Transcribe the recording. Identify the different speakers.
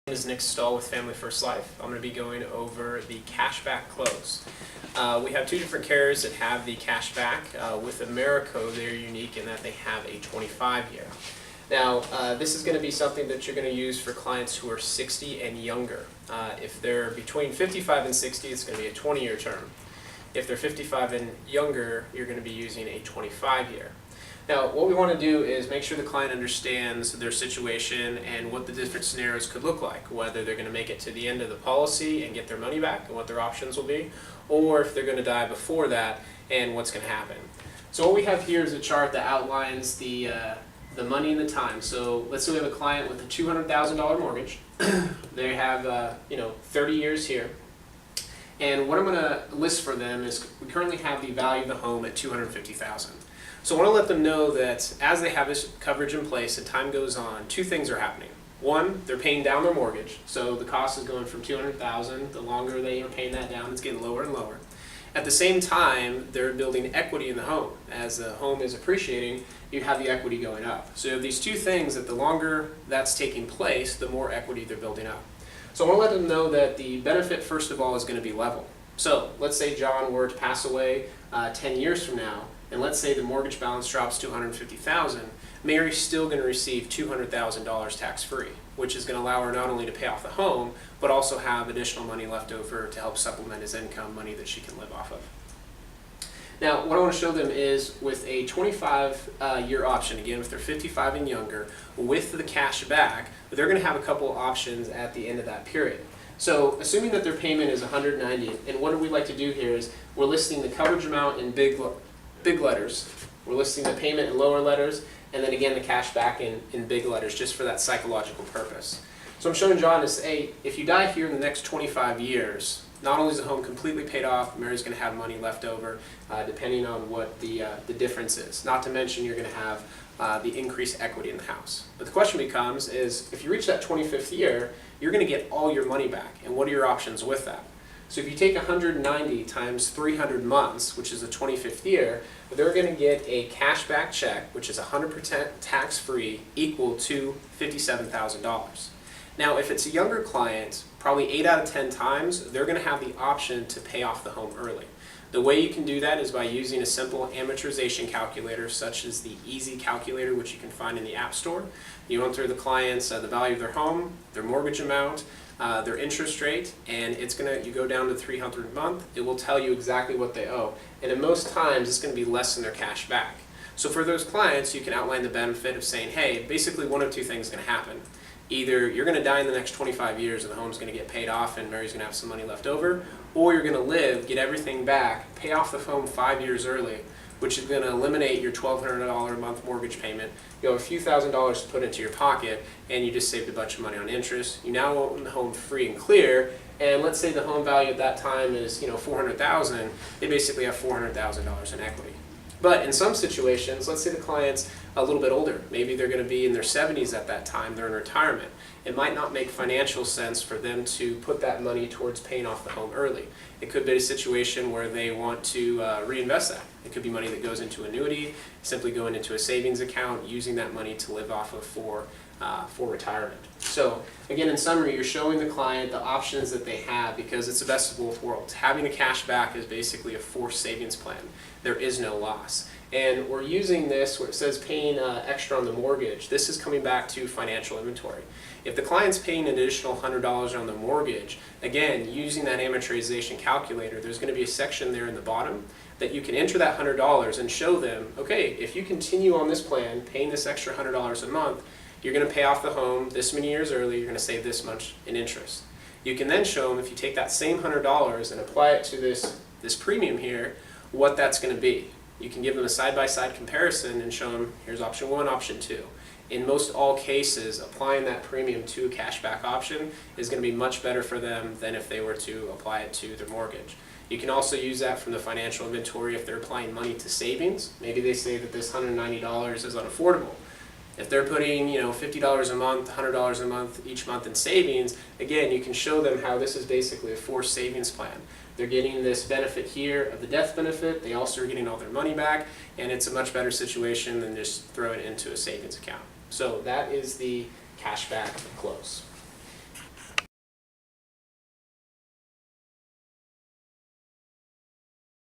Speaker 1: My name is Nick Stahl with Family First Life. I'm going to be going over the cashback close. We have two different carriers that have the cashback. With Americo, they're unique in that they have a 25-year. Now, this is going to be something that you're going to use for clients who are 60 and younger. If they're between 55 and 60, it's going to be a 20-year term. If they're 55 and younger, you're going to be using a 25-year. Now, what we want to do is make sure the client understands their situation and what the different scenarios could look like, whether they're going to make it to the end of the policy and get their money back and what their options will be, or if they're going to die before that and what's going to happen. So what we have here is a chart that outlines the money and the time. So let's say we have a client with a $200,000 mortgage. They have 30 years here. And what I'm going to list for them is we currently have the value of the home at $250,000. So I want to let them know that as they have this coverage in place and time goes on, two things are happening. One, they're paying down their mortgage, so the cost is going from $200,000. The longer they are paying that down, it's getting lower and lower. At the same time, they're building equity in the home. As the home is appreciating, you have the equity going up. So you have these two things that the longer that's taking place, the more equity they're building up. So I want to let them know that the benefit, first of all, is going to be level. So let's say John were to pass away 10 years from now, and let's say the mortgage balance drops to $150,000, Mary's still going to receive $200,000 tax-free, which is going to allow her not only to pay off the home, but also have additional money left over to help supplement his income, money that she can live off of. Now, what I want to show them is with a 25-year option, again, if they're 55 and younger, with the cash back, they're going to have a couple options at the end of that period. So, assuming that their payment is $190, and what we like to do here is we're listing the coverage amount in big letters, we're listing the payment in lower letters, and then again the cash back in big letters, just for that psychological purpose. So I'm showing John to say, if you die here in the next 25 years, not only is the home completely paid off, Mary's going to have money left over, depending on what the difference is. Not to mention you're going to have the increased equity in the house. But the question becomes is, if you reach that 25th year, you're going to get all your money back, and what are your options with that? So if you take 190 times 300 months, which is the 25th year, they're going to get a cashback check, which is 100% tax-free, equal to $57,000. Now, if it's a younger client, probably 8 out of 10 times, they're going to have the option to pay off the home early. The way you can do that is by using a simple amortization calculator, such as the Easy Calculator, which you can find in the App Store. You enter the clients the value of their home, their mortgage amount, their interest rate, and you go down to $300 a month. It will tell you exactly what they owe, and in most times it's going to be less than their cash back. So for those clients, you can outline the benefit of saying, hey, basically one of two things is going to happen. Either you're going to die in the next 25 years and the home's going to get paid off and Mary's going to have some money left over, or you're going to live, get everything back, pay off the home 5 years early, which is going to eliminate your $1,200 a month mortgage payment. You'll have a few $1,000s to put into your pocket, and you just saved a bunch of money on interest. You now own the home free and clear, and let's say the home value at that time is $400,000. They basically have $400,000 in equity. But in some situations, let's say the client's a little bit older. Maybe they're going to be in their 70s at that time. They're in retirement. It might not make financial sense for them to put that money towards paying off the home early. It could be a situation where they want to reinvest that. It could be money that goes into annuity, simply going into a savings account, using that money to live off of for retirement. So again, in summary, you're showing the client the options that they have because it's the best of both worlds. Having a cash back is basically a forced savings plan. There is no loss. And we're using this where it says paying extra on the mortgage. This is coming back to financial inventory. If the client's paying an additional $100 on the mortgage, again, using that amortization calculator, there's going to be a section there in the bottom that you can enter that $100 and show them, okay, if you continue on this plan, paying this extra $100 a month, you're going to pay off the home this many years early, you're going to save this much in interest. You can then show them, if you take that same $100 and apply it to this premium here, what that's going to be. You can give them a side-by-side comparison and show them, here's option 1, option 2. In most all cases, applying that premium to a cashback option is going to be much better for them than if they were to apply it to their mortgage. You can also use that from the financial inventory if they're applying money to savings. Maybe they say that this $190 is unaffordable. If they're putting $50 a month, $100 a month each month in savings, again, you can show them how this is basically a forced savings plan. They're getting this benefit here of the death benefit. They also are getting all their money back, and it's a much better situation than just throwing it into a savings account. So that is the cashback close.